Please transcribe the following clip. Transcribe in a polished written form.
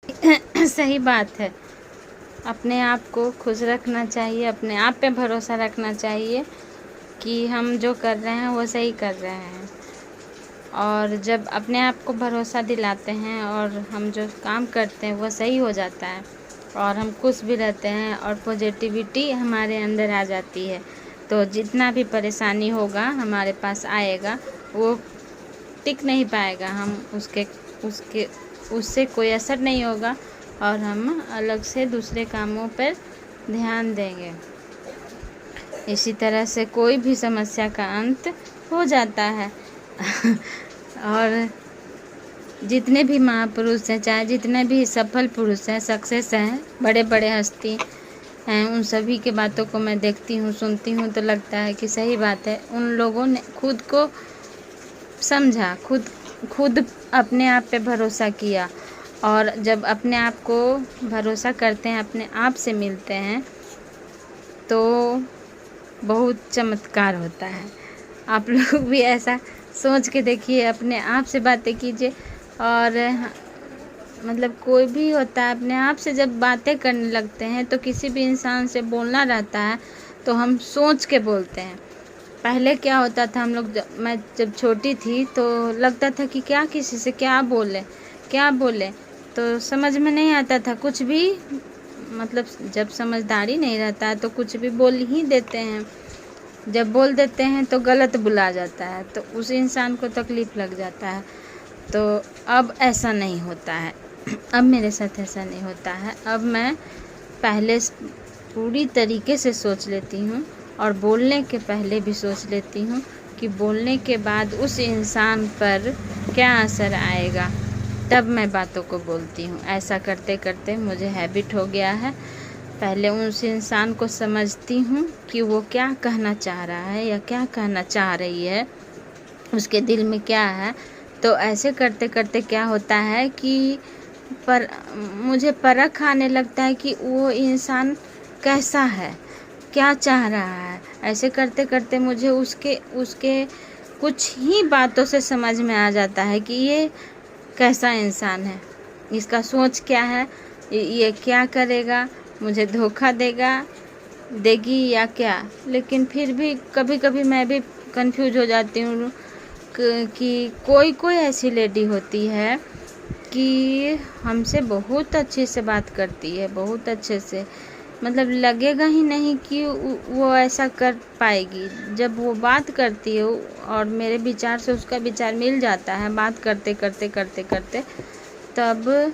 सही बात है। अपने आप को खुश रखना चाहिए, अपने आप पे भरोसा रखना चाहिए कि हम जो कर रहे हैं वो सही कर रहे हैं। और जब अपने आप को भरोसा दिलाते हैं और हम जो काम करते हैं वो सही हो जाता है और हम खुश भी रहते हैं और पॉजिटिविटी हमारे अंदर आ जाती है, तो जितना भी परेशानी होगा हमारे पास आएगा वो टिक नहीं पाएगा। हम उसके उससे कोई असर नहीं होगा और हम अलग से दूसरे कामों पर ध्यान देंगे। इसी तरह से कोई भी समस्या का अंत हो जाता है। और जितने भी महापुरुष हैं, चाहे जितने भी सफल पुरुष हैं, सक्सेस हैं, बड़े बड़े हस्ती हैं, उन सभी के बातों को मैं देखती हूँ, सुनती हूँ तो लगता है कि सही बात है। उन लोगों ने खुद को समझा, खुद अपने आप पे भरोसा किया। और जब अपने आप को भरोसा करते हैं, अपने आप से मिलते हैं, तो बहुत चमत्कार होता है। आप लोग भी ऐसा सोच के देखिए, अपने आप से बातें कीजिए। और मतलब कोई भी होता है, अपने आप से जब बातें करने लगते हैं तो किसी भी इंसान से बोलना रहता है तो हम सोच के बोलते हैं। पहले क्या होता था, मैं जब छोटी थी तो लगता था कि क्या किसी से क्या बोले, तो समझ में नहीं आता था कुछ भी। मतलब जब समझदारी नहीं रहता है तो कुछ भी बोल ही देते हैं। जब बोल देते हैं तो गलत बुला जाता है, तो उस इंसान को तकलीफ़ लग जाता है। तो अब ऐसा नहीं होता है। अब मेरे साथ ऐसा नहीं होता है। अब मैं पहले पूरी तरीके से सोच लेती हूँ और बोलने के पहले भी सोच लेती हूँ कि बोलने के बाद उस इंसान पर क्या असर आएगा, तब मैं बातों को बोलती हूँ। ऐसा करते करते मुझे हैबिट हो गया है। पहले उस इंसान को समझती हूँ कि वो क्या कहना चाह रहा है या क्या कहना चाह रही है, उसके दिल में क्या है। तो ऐसे करते करते क्या होता है कि मुझे परख आने लगता है कि वो इंसान कैसा है, क्या चाह रहा है। ऐसे करते करते मुझे उसके कुछ ही बातों से समझ में आ जाता है कि ये कैसा इंसान है, इसका सोच क्या है, ये क्या करेगा, मुझे धोखा देगी या क्या। लेकिन फिर भी कभी कभी मैं भी कंफ्यूज हो जाती हूँ कि कोई ऐसी लेडी होती है कि हमसे बहुत अच्छे से बात करती है, बहुत अच्छे से, मतलब लगेगा ही नहीं कि वो ऐसा कर पाएगी। जब वो बात करती है और मेरे विचार से उसका विचार मिल जाता है, बात करते करते तब